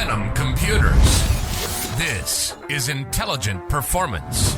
Venom Computers. This is Intelligent Performance.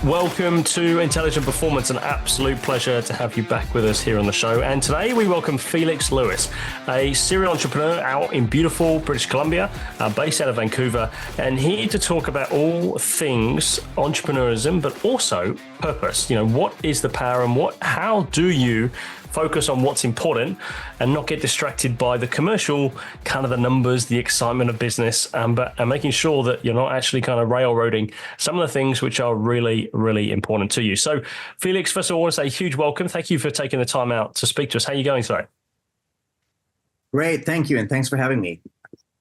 Welcome to Intelligent Performance. An absolute pleasure to have you back with us here on the show. And today we welcome Felix Louis, a serial entrepreneur out in beautiful British Columbia, based out of Vancouver, and here to talk about all things entrepreneurism, but also purpose. You know, what is the power and how do you focus on what's important and not get distracted by the commercial, kind of the numbers, the excitement of business, but making sure that you're not actually kind of railroading some of the things which are really, really important to you. So, Felix, first of all, I want to say a huge welcome. Thank you for taking the time out to speak to us. How are you going today? Great. Thank you. And thanks for having me.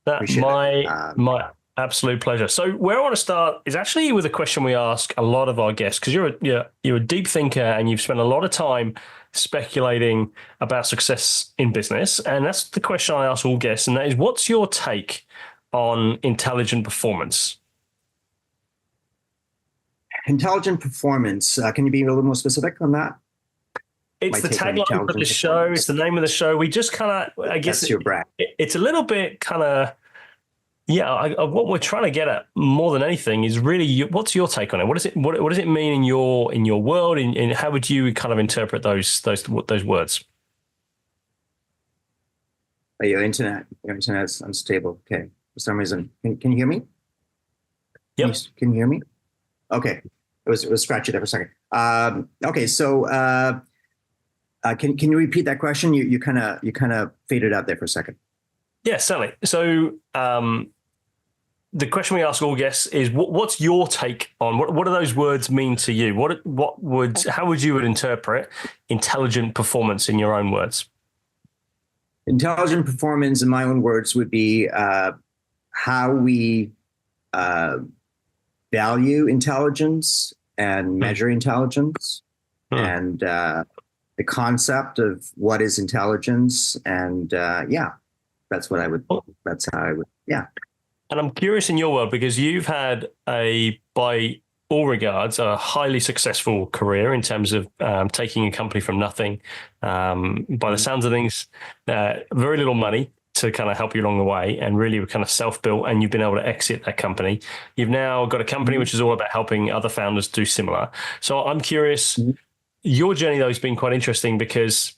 My absolute pleasure. So where I want to start is actually with a question we ask a lot of our guests, because you're a deep thinker and you've spent a lot of time speculating about success in business. And that's the question I ask all guests. And that is, what's your take on intelligent performance? Intelligent performance. Can you be a little more specific on that? It's the tagline for the show. It's the name of the show. We just kind of, I guess, that's your brand. It's a little bit kind of, what we're trying to get at more than anything is really, what's your take on it? What does it mean in your world? And how would you kind of interpret those words? Your internet's unstable. Okay, for some reason, can you hear me? Yep. Can you hear me? Okay, it was scratchy there for a second. Okay, so can you repeat that question? You kind of faded out there for a second. Yeah, certainly. So the question we ask all guests is, what's your take on what do those words mean to you? How would you interpret intelligent performance in your own words? Intelligent performance, in my own words, would be how we value intelligence and measure intelligence, and the concept of what is intelligence, and that's how I would. And I'm curious in your world, because you've had by all regards, a highly successful career in terms of taking a company from nothing. By the sounds of things, very little money to kind of help you along the way, and really were kind of self-built, and you've been able to exit that company. You've now got a company which is all about helping other founders do similar. So I'm curious, your journey though has been quite interesting, because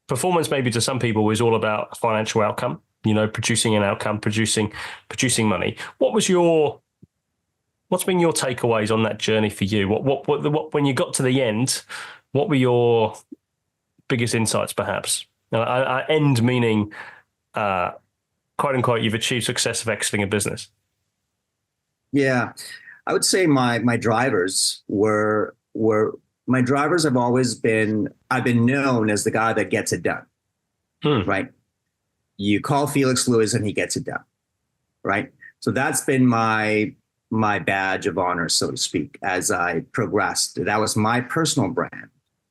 performance maybe to some people is all about a financial outcome, producing an outcome, producing money. What's been your takeaways on that journey for you? What when you got to the end, what were your biggest insights, perhaps? I end meaning, quote unquote, you've achieved success of exiting a business. Yeah, I would say my drivers were my drivers have always been, I've been known as the guy that gets it done, right? You call Felix Louis and he gets it done, right? So that's been my badge of honor, so to speak, as I progressed. That was my personal brand,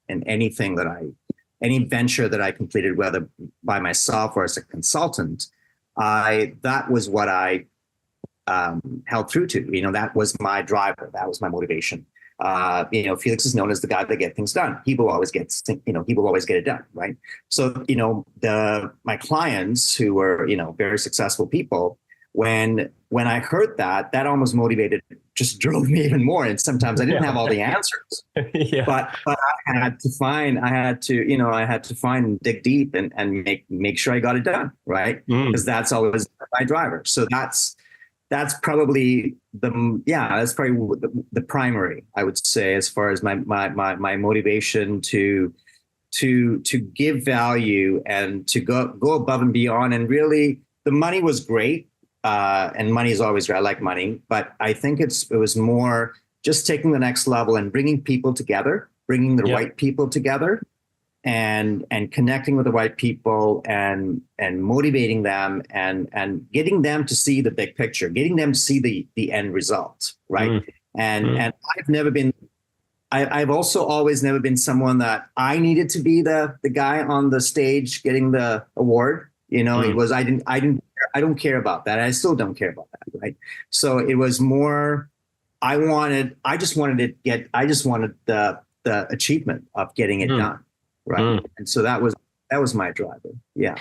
and any venture that I completed, whether by myself or as a consultant, that was what I held true to. That was my driver. That was my motivation. Felix is known as the guy that gets things done. He will always get it done, right? So, my clients who were, very successful people, when I heard that almost just drove me even more. And sometimes I didn't have all the answers, but I had to find and dig deep and make sure I got it done, right? Because that's always my driver. So that's probably the primary, I would say, as far as my motivation to give value and to go above and beyond. And really, the money was great, and money is always great. I like money, but I think it was more just taking the next level and bringing people together, bringing the right people together, and connecting with the right people, and motivating them, and getting them to see the big picture, getting them to see the end result, right? And I've also always never been someone that I needed to be the guy on the stage getting the award. It was I don't care about that. I still don't care about that, right? So it was more, I just wanted the achievement of getting it done. Right. And so that was my driver. Yeah.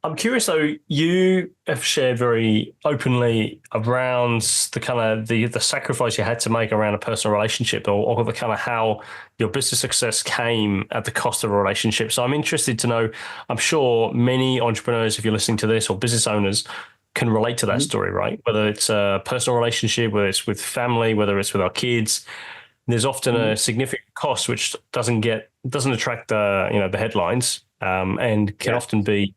I'm curious though, you have shared very openly around the kind of the sacrifice you had to make around a personal relationship, or the kind of how your business success came at the cost of a relationship. So I'm interested to know, I'm sure many entrepreneurs, if you're listening to this, or business owners, can relate to that story, right? Whether it's a personal relationship, whether it's with family, whether it's with our kids, there's often a significant cost which doesn't attract the headlines, and can often be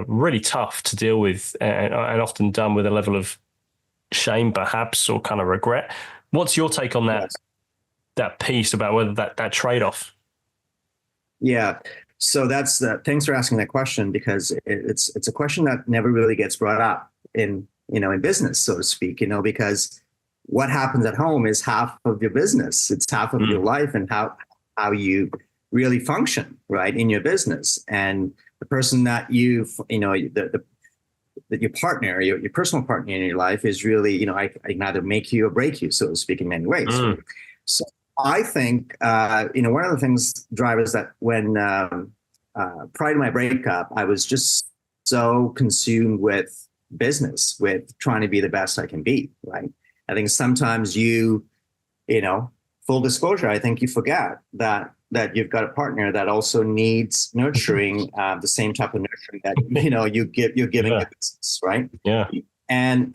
really tough to deal with, and often done with a level of shame, perhaps, or kind of regret. What's your take on that? Yes. That piece about whether that trade-off? Yeah. So thanks for asking that question, because it's a question that never really gets brought up in business, so to speak, because what happens at home is half of your business. It's half of your life and how you really function, right, in your business. And the person that your partner, your personal partner in your life is really, I can either make you or break you, so to speak, in many ways. So I think, one of the drivers that when prior to my breakup, I was just so consumed with business, with trying to be the best I can be, right? I think sometimes full disclosure, I think you forget that you've got a partner that also needs nurturing, the same type of nurturing that you're giving the business, right? Yeah. And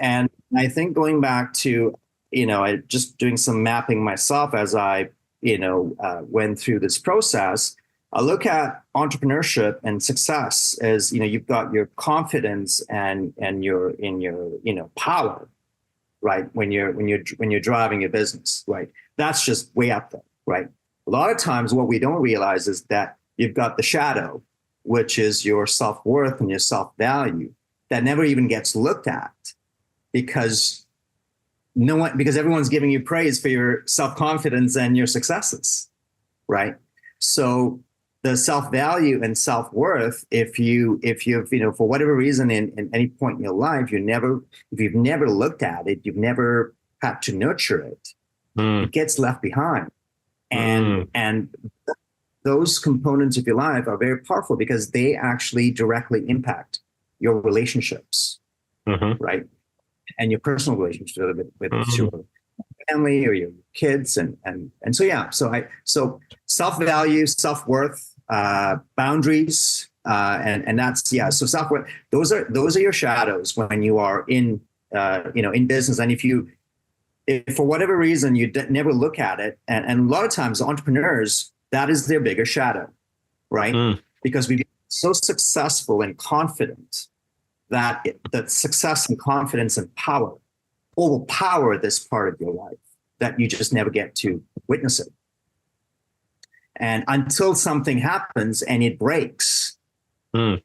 I think going back to just doing some mapping myself as I went through this process, I look at entrepreneurship and success as you've got your confidence and your power, right? When you're driving your business, right? That's just way up there, right? A lot of times what we don't realize is that you've got the shadow, which is your self-worth and your self-value, that never even gets looked at because everyone's giving you praise for your self-confidence and your successes, right? So the self-value and self-worth, if you've for whatever reason in any point in your life, if you've never looked at it, you've never had to nurture it, it gets left behind. And those components of your life are very powerful because they actually directly impact your relationships, right? And your personal relationship with your family or your kids, and so yeah. So self-value, self-worth, boundaries, and that's So self-worth. Those are your shadows when you are in business, and if for whatever reason you never look at it, and a lot of times entrepreneurs, that is their bigger shadow, right? Because we've been so successful and confident that success and confidence and power overpower this part of your life that you just never get to witness it. And until something happens and it breaks, then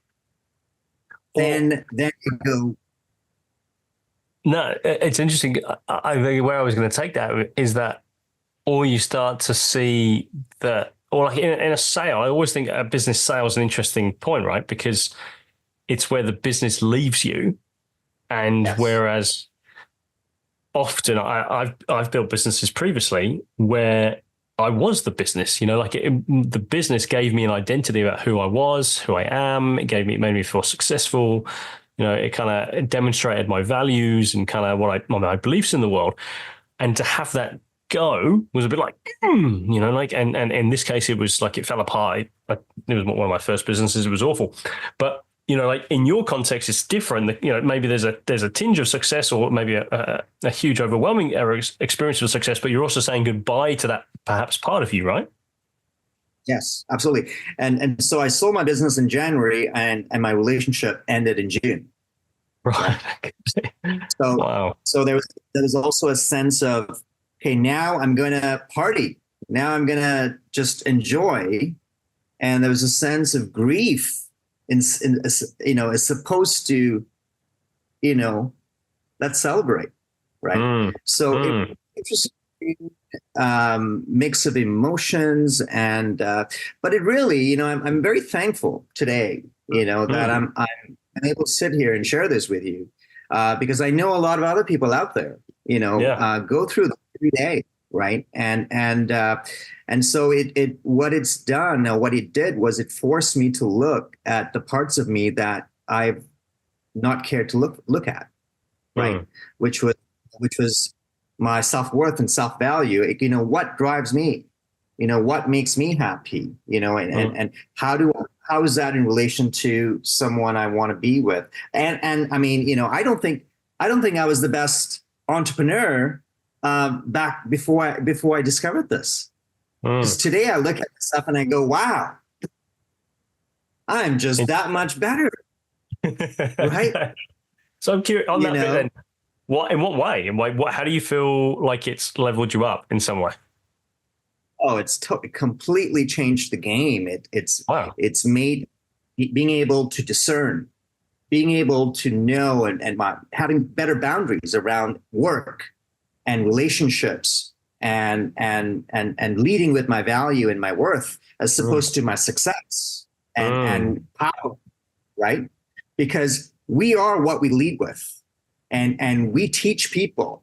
you go. No, it's interesting. I think where I was going to take that is that, or you start to see that, or like in a sale, I always think a business sale is an interesting point, right? Because it's where the business leaves you. And whereas often I've built businesses previously where I was the business, the business gave me an identity about who I was, who I am. It made me feel successful. It kind of demonstrated my values and kind of my beliefs in the world. And to have that go was a bit like, and in this case, it was like it fell apart. It was one of my first businesses. It was awful. But, in your context, it's different. Maybe there's a tinge of success, or maybe a huge, overwhelming experience of success, but you're also saying goodbye to that perhaps part of you, right? Yes, absolutely. And so I sold my business in January, and my relationship ended in June. Right. So, wow. So there was also a sense of, okay, now I'm going to party. Now I'm going to just enjoy. And there was a sense of grief as opposed to, let's celebrate. Right. So it was mix of emotions, and but it really, I'm very thankful today, that I'm able to sit here and share this with you, because I know a lot of other people out there, go through every day, right? And so what it's done, or what it did, was it forced me to look at the parts of me that I've not cared to look at, right? Which was my self-worth and self-value. You know, what drives me? You know, what makes me happy? You know, and how is that in relation to someone I want to be with? And I mean, you know, I don't think I was the best entrepreneur back before I discovered this. Because today I look at this stuff and I go, wow, I'm just that much better. Right? So I'm curious on that bit then. In what way? And how do you feel like it's leveled you up in some way? Oh, it's completely changed the game. It's made being able to discern, being able to know, and having better boundaries around work and relationships, and leading with my value and my worth as opposed to my success and power, right? Because we are what we lead with, and we teach people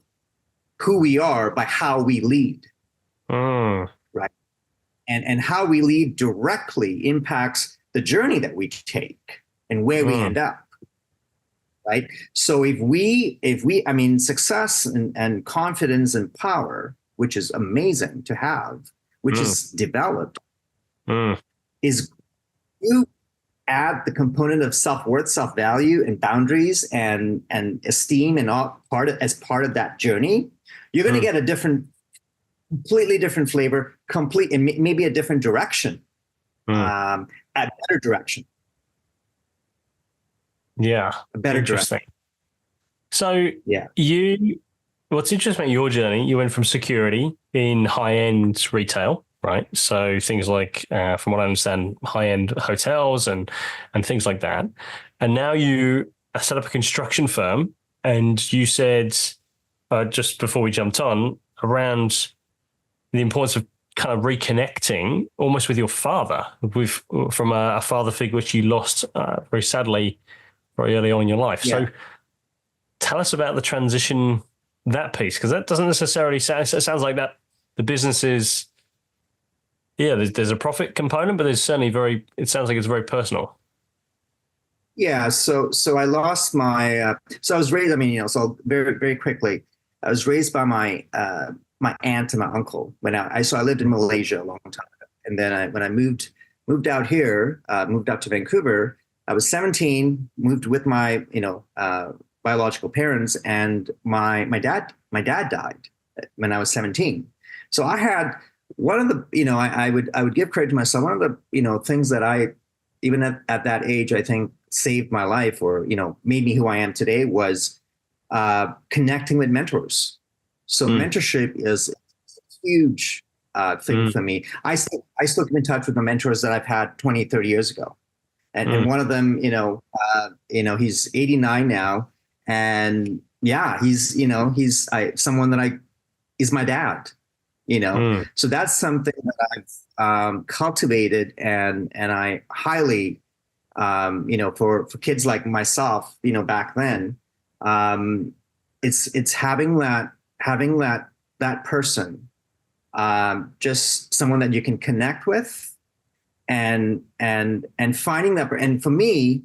who we are by how we lead. Right. And how we lead directly impacts the journey that we take and where we end up. Right. So if we, I mean, success and confidence and power, which is amazing to have, which is developed, is you add the component of self-worth, self-value, and boundaries and esteem and all as part of that journey, you're going to get a completely different flavor, and maybe a different direction, a better direction. Yeah. A better interesting. direction. So what's interesting about your journey, you went from security in high-end retail, right? So things like, from what I understand, high-end hotels and things like that. And now you set up a construction firm, and you said, just before we jumped on, around the importance of kind of reconnecting almost with your father, from a father figure which you lost very sadly very early on in your life. Yeah. So tell us about the transition, that piece, because that doesn't necessarily sound, it sounds like that the business is, there's a profit component, but there's certainly it sounds like it's very personal. Yeah. So I lost my, so I was raised, I mean, you know, so very, very quickly, I was raised by my aunt and my uncle so I lived in Malaysia a long time ago. And then when I moved out here, moved out to Vancouver, I was 17, moved with my, biological parents, and my dad died when I was 17. So I had one of the, I would give credit to myself. One of the, things that I, even at that age, I think saved my life or, made me who I am today was connecting with mentors. So mentorship is a huge thing for me. I still keep in touch with the mentors that I've had 20, 30 years ago. And one of them, he's 89 now. And yeah, he's someone that he's my dad, So that's something that I've cultivated and I highly, for kids like myself, back then, it's having that person, just someone that you can connect with and finding that. And for me,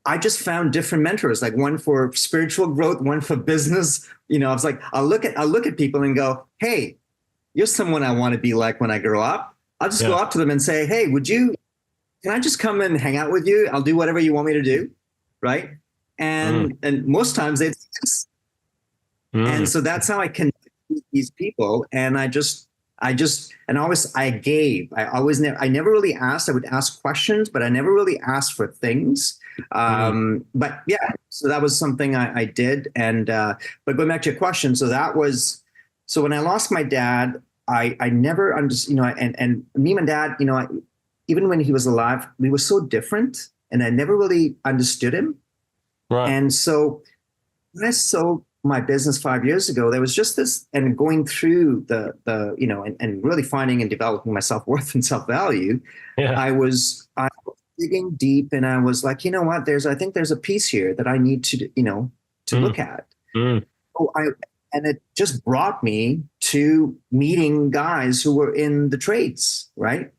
I just found different mentors, like one for spiritual growth, one for business. I was like, I'll look at people and go, hey, you're someone I want to be like when I grow up. I'll just go up to them and say, hey, can I just come and hang out with you? I'll do whatever you want me to do. Right. And most times they yes. And so that's how I connect with these people. And I never really asked. I would ask questions, but I never really asked for ththings. But yeah, so that was something I did. And, but going back to your question, so when I lost my dad, I never understood, and me and my dad, even when he was alive, we were so different and I never really understood him. Right. And so when I sold my business 5 years ago, there was just this, and going through and really finding and developing my self-worth and self-value, I was digging deep, and I was like, you know what, I think there's a piece here that I need to look at. And it just brought me to meeting guys who were in the trades, right?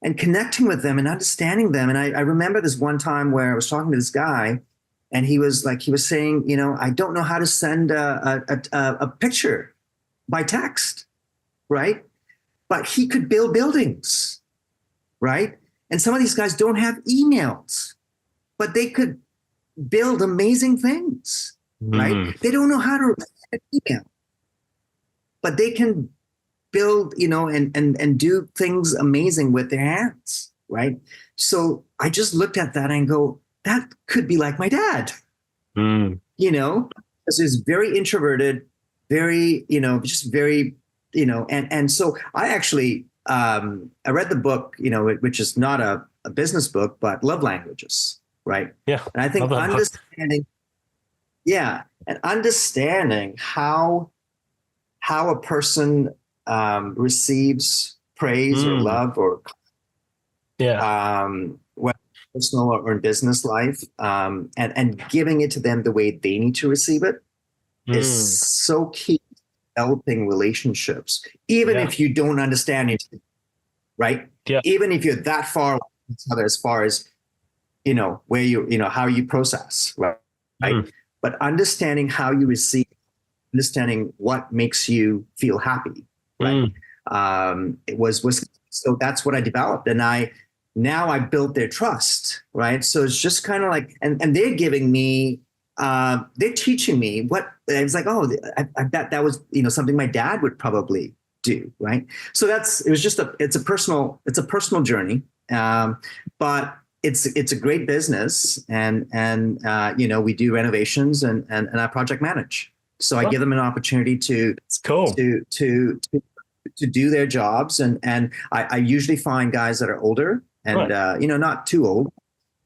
and connecting with them and understanding them. And I remember this one time where I was talking to this guy, and he was saying, I don't know how to send a picture by text, right? But he could build buildings, right? And some of these guys don't have emails, but they could build amazing things, right? They don't know how to write an email, but they can build, and do things amazing with their hands, right? So I just looked at that and go, that could be like my dad, because he's very introverted, very, just very, and so I actually, I read the book, which is not a business book, but Love Languages, right? Yeah. And I think understanding how a person receives praise or love or whether personal or in business life, and giving it to them the way they need to receive it is so key to developing relationships, even if you don't understand it, right? Yeah. Even if you're that far away from each other as far as, where how you process, right? But understanding how you receive, understanding what makes you feel happy, right? It was so that's what I developed, and now I built their trust, right? So it's just kind of like, and they're giving me, they're teaching me what I was like. Oh, I bet that was something my dad would probably do, right? So it's a personal journey, but it's a great business, and we do renovations and I project manage. So I give them an opportunity to do their jobs, and I usually find guys that are older and not too old,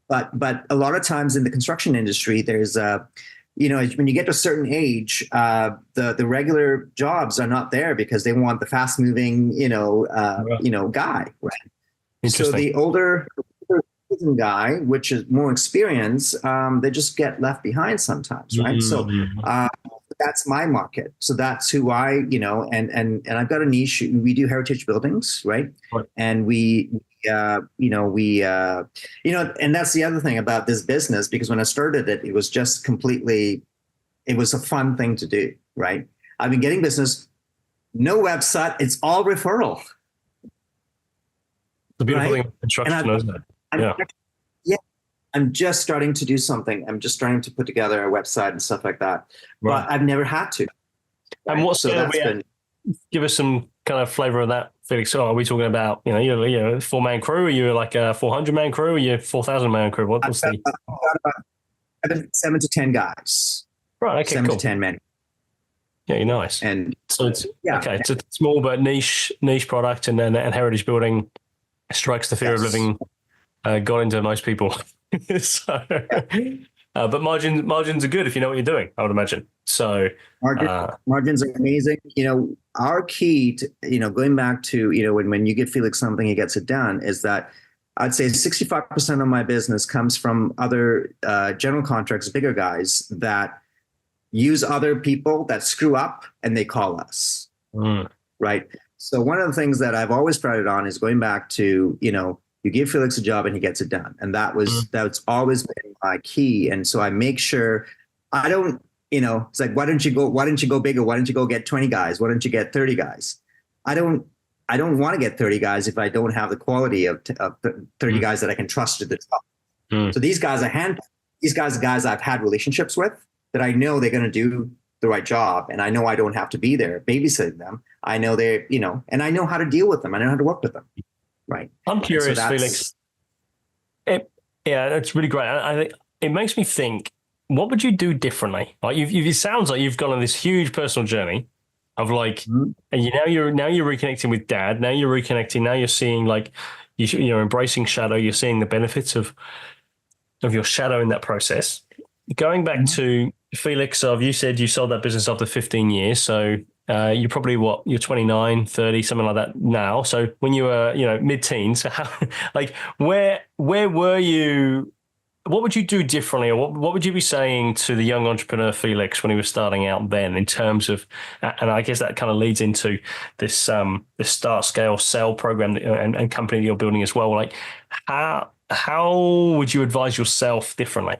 but a lot of times in the construction industry, there's when you get to a certain age, the regular jobs are not there because they want the fast moving guy, right? So the older guy, which is more experienced, they just get left behind sometimes, right? So that's my market. So that's who I, and I've got a niche. We do heritage buildings, right? And and that's the other thing about this business, because when I started it, it was just it was a fun thing to do, right? I've been getting business, no website, it's all referral. The beautiful thing about construction, isn't it? I'm just starting to do something. I'm just starting to put together a website and stuff like that. Right. But I've never had to. Right? And what's give us some kind of flavor of that, Felix? So are we talking about, you're a 4-man crew? Are you like a 400-man crew? Or are you a 4,000-man crew? What's the... About 7 to 10 guys. Right. Okay. 7 to 10 men. Yeah, nice. And so it's it's a small but niche product, and then heritage building strikes the fear of living got into most people. So, but margins are good if you know what you're doing, I would imagine. So margins are amazing. Our key to, going back to, when you give Felix something, he gets it done, is that I'd say 65% of my business comes from other general contractors, bigger guys that use other people that screw up and they call us. Right. So one of the things that I've always prided on is going back to, you give Felix a job and he gets it done. And that's always been my key. And so I make sure I don't, it's like, why don't you go bigger? Why don't you go get 20 guys? Why don't you get 30 guys? I don't want to get 30 guys if I don't have the quality of 30 guys that I can trust to the top. So these guys are guys I've had relationships with that I know they're going to do the right job. And I know I don't have to be there babysitting them. I know they're, and I know how to deal with them. I know how to work with them. Right. I'm curious, Felix. It's really great. I think it makes me think, what would you do differently? Like it sounds like you've gone on this huge personal journey of like, and you're reconnecting with Dad. Now you're reconnecting. Now you're seeing like you're embracing shadow. You're seeing the benefits of your shadow in that process. Going back to Felix, you said you sold that business after 15 years. So you're probably you're 29, 30, something like that now. So when you were, mid-teens, so how, like where were you what would you do differently, or what would you be saying to the young entrepreneur Felix when he was starting out then, in terms of, and I guess that kind of leads into this start, scale, sell program and company that you're building as well. Like, how would you advise yourself differently?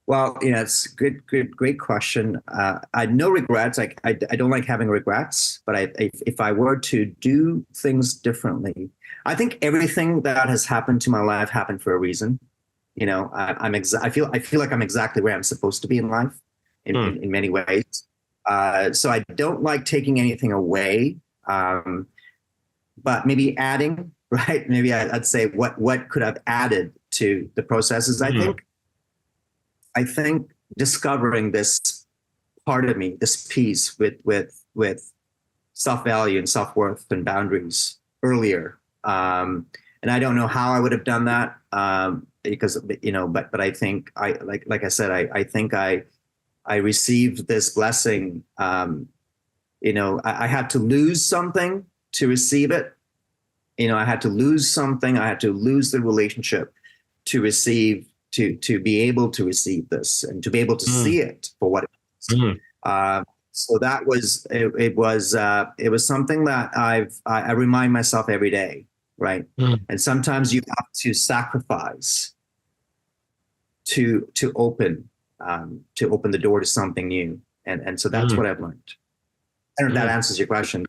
Well, it's great question. I no regrets. I don't like having regrets, but if I were to do things differently, I think everything that has happened to my life happened for a reason. I feel like I'm exactly where I'm supposed to be in life in many ways. So I don't like taking anything away, but maybe adding, right? Maybe I'd say what could have added to the processes. I think discovering this part of me, this piece with self-value and self-worth and boundaries earlier. And I don't know how I would have done that, because, but I think like I said, I think I received this blessing. I had to lose something to receive it. I had to lose something. I had to lose the relationship to receive, to be able to receive this and to be able to see it for what it is. So that was, it was something that I remind myself every day, right? And sometimes you have to sacrifice to open the door to something new. And so that's what I've learned. I don't know if that answers your question,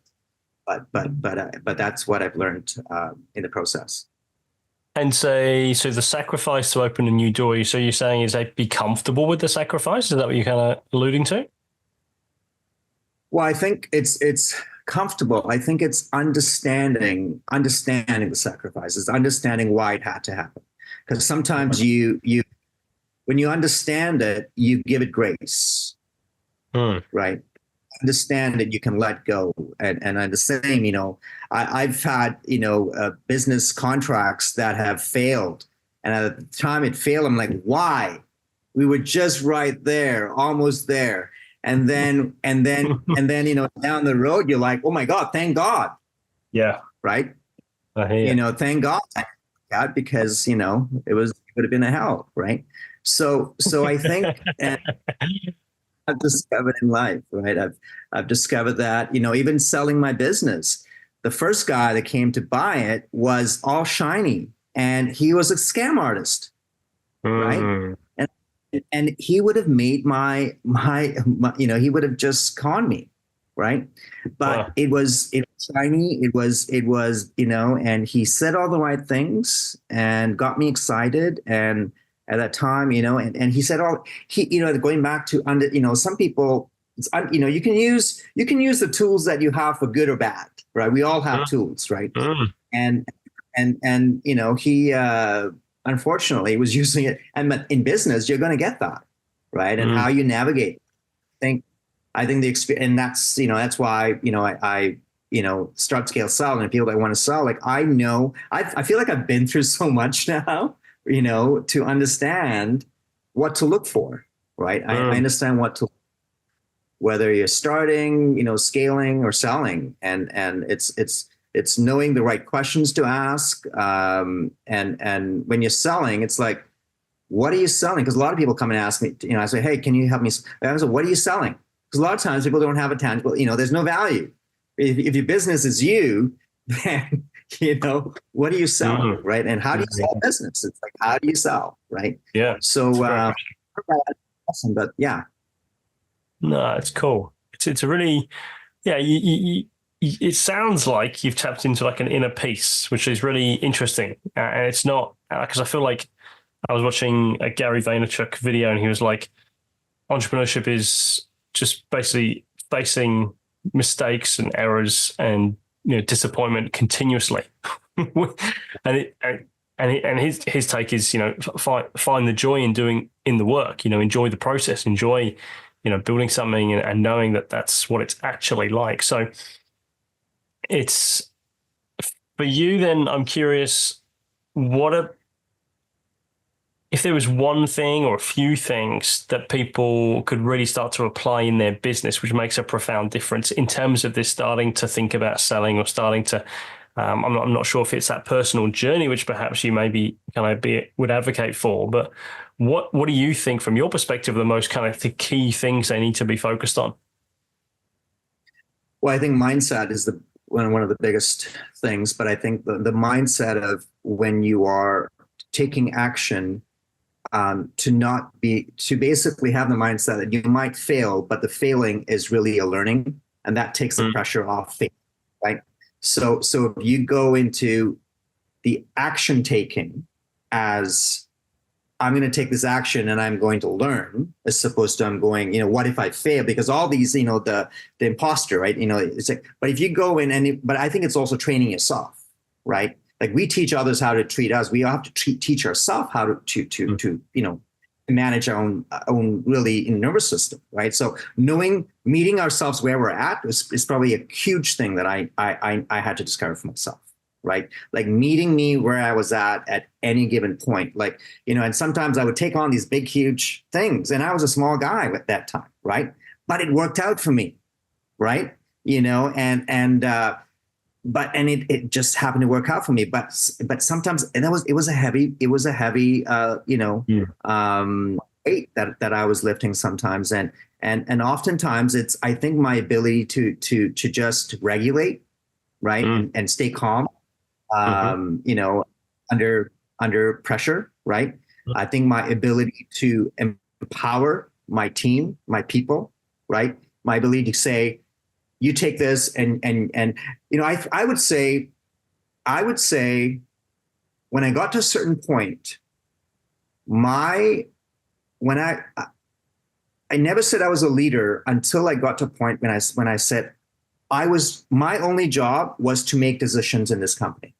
but that's what I've learned in the process. And so the sacrifice to open a new door, so you're saying is be comfortable with the sacrifice? Is that what you're kind of alluding to? Well, I think it's comfortable. I think it's understanding the sacrifices, understanding why it had to happen. Because sometimes you when you understand it, you give it grace, right? Understand that you can let go. And I'm the same, I've had, business contracts that have failed. And at the time it failed, I'm like, why? We were just right there, almost there. And then, down the road, you're like, oh my God, thank God. Yeah. Right. Thank God, because, it would have been a hell. Right. So I think, and I've discovered in life, right? I've discovered that, even selling my business, the first guy that came to buy it was all shiny and he was a scam artist, right? And he would have made my he would have just conned me, right? But it was shiny, it was, and he said all the right things and got me excited. And at that time, and he said going back to some people, it's, you can use the tools that you have for good or bad, right? We all have tools, right? And he unfortunately was using it, and in business you're going to get that, right? And how you navigate. I think the experience, and that's why I start, scale, sell, and people that want to sell, like I feel like I've been through so much now, to understand what to look for, right? I understand whether you're starting, scaling or selling, and it's knowing the right questions to ask. And when you're selling, it's like, what are you selling? Because a lot of people come and ask me, I say, hey, can you help me? I say, what are you selling? Because a lot of times people don't have a tangible, there's no value. If your business is you, then, what do you sell, right? And how do you sell business? It's like, how do you sell, right? Yeah. So, awesome, but yeah. No, it's cool. It's a really, it sounds like you've tapped into like an inner peace, which is really interesting. And it's not, because I feel like I was watching a Gary Vaynerchuk video and he was like, entrepreneurship is just basically facing mistakes and errors and disappointment continuously. and his take is, find the joy in doing in the work, enjoy the process, enjoy, building something and knowing that that's what it's actually like. So it's for you then, I'm curious, if there was one thing or a few things that people could really start to apply in their business, which makes a profound difference in terms of this starting to think about selling or starting to I'm not sure if it's that personal journey, which perhaps you maybe would advocate for, but what do you think from your perspective are the most kind of the key things they need to be focused on? Well, I think mindset is one of the biggest things, but I think the mindset of when you are taking action, to basically have the mindset that you might fail, but the failing is really a learning, and that takes the pressure off failing, right? So if you go into the action taking as I'm going to take this action and I'm going to learn, as opposed to I'm going, what if I fail? Because all these, the imposter, right? It's like, but if you go in but I think it's also training yourself, right? Like we teach others how to treat us. We have to teach ourselves how to manage our own really nervous system, right? So meeting ourselves where we're at is probably a huge thing that I had to discover for myself, right? Like meeting me where I was at any given point, like, and sometimes I would take on these big, huge things, and I was a small guy at that time, right? But it worked out for me, right? But it just happened to work out for me. But sometimes, and it was a heavy weight that I was lifting sometimes, and oftentimes it's, I think, my ability to just regulate, right, and stay calm, under pressure, right. I think my ability to empower my team, my people, right, my ability to say, you take this and I would say when I got to a certain point, I never said I was a leader until I got to a point when I said my only job was to make decisions in this company.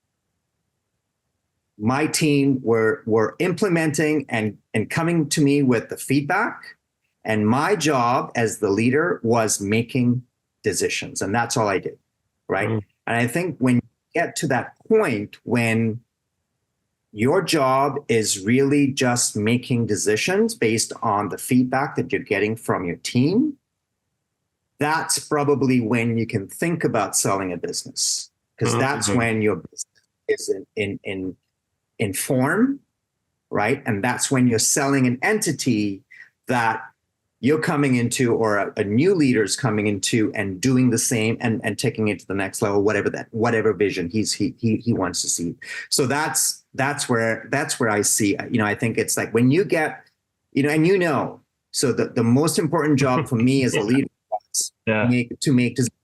My team were implementing and coming to me with the feedback, and my job as the leader was making decisions, and that's all I did, right? And I think when you get to that point when your job is really just making decisions based on the feedback that you're getting from your team, that's probably when you can think about selling a business, because that's when your business is in form, right? And that's when you're selling an entity that you're coming into, or a new leader's coming into and doing the same and taking it to the next level, whatever vision he wants to see. So that's where I see, I think it's like when you get, so the most important job for me as a leader was to make decisions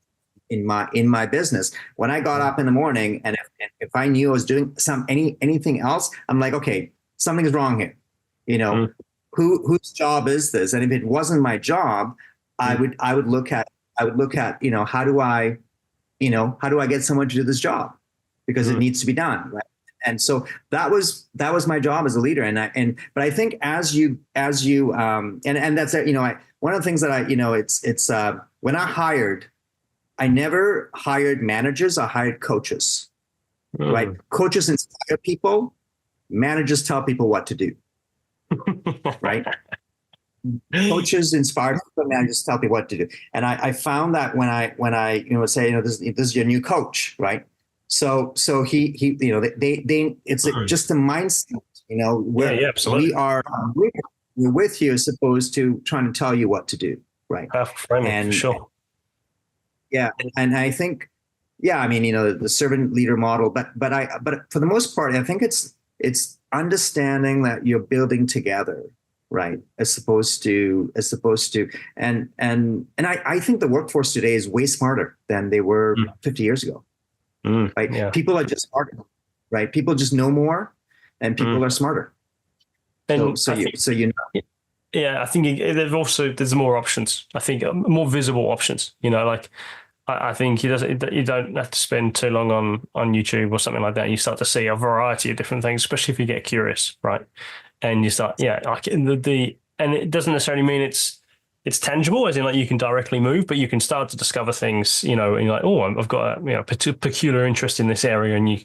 in my business. When I got up in the morning, and if I knew I was doing anything else, I'm like, okay, something's wrong here, whose job is this? And if it wasn't my job, I would look at, how do I get someone to do this job, because it needs to be done, right? And so that was my job as a leader. But I think as you and that's one of the things that when I never hired managers, I hired coaches, right? Coaches inspire people, managers tell people what to do. Right? Coaches inspire people, managers tell people what to do. And I found that when I say, this is your new coach, right? So he it's just a mindset, where absolutely. we're with you as opposed to trying to tell you what to do, right? And sure. Yeah, and I think, the servant leader model, but for the most part, I think it's understanding that you're building together, right? As opposed to, and I think the workforce today is way smarter than they were 50 years ago, right? Yeah. People are just smarter, right? People just know more, and people are smarter. And yeah, I think there's more options. I think more visible options. I think you don't have to spend too long on YouTube or something like that. You start to see a variety of different things, especially if you get curious, right? And you start, and it doesn't necessarily mean it's tangible, as in like you can directly move, but you can start to discover things, and you're like, oh, I've got a peculiar interest in this area, and you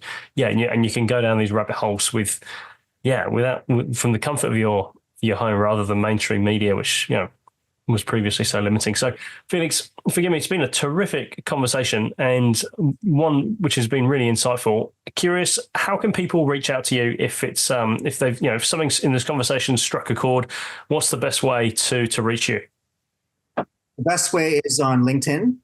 can go down these rabbit holes from the comfort of your home rather than mainstream media, which was previously so limiting. So, Felix, forgive me, it's been a terrific conversation and one which has been really insightful. Curious, how can people reach out to you if it's if they've if something's in this conversation struck a chord? What's the best way to reach you? The best way is on LinkedIn,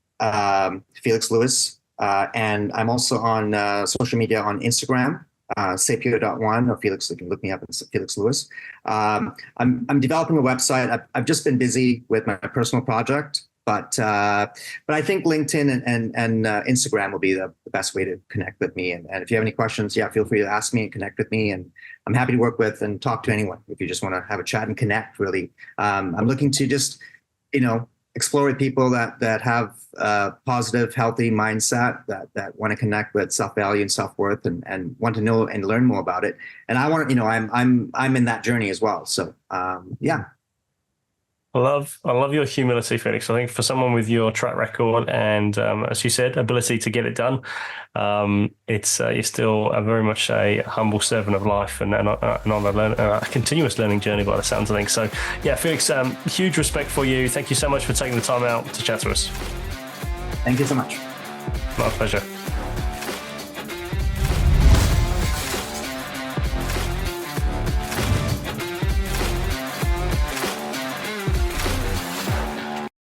Felix Louis, and I'm also on social media on Instagram. Sapio.one or Felix, you can look me up as Felix Louis. I'm developing a website. I've just been busy with my personal project, but I think LinkedIn and Instagram will be the best way to connect with me. And if you have any questions, feel free to ask me and connect with me. And I'm happy to work with and talk to anyone if you just want to have a chat and connect. Really, I'm looking to just explore with people that have a positive, healthy mindset, that want to connect with self-value and self-worth and want to know and learn more about it. And I want to, I'm in that journey as well. So, I love your humility, Felix. I think for someone with your track record and, as you said, ability to get it done, it's you're still very much a humble servant of life and on a continuous learning journey by the sounds of things. So, Felix, huge respect for you. Thank you so much for taking the time out to chat to us. Thank you so much. My pleasure.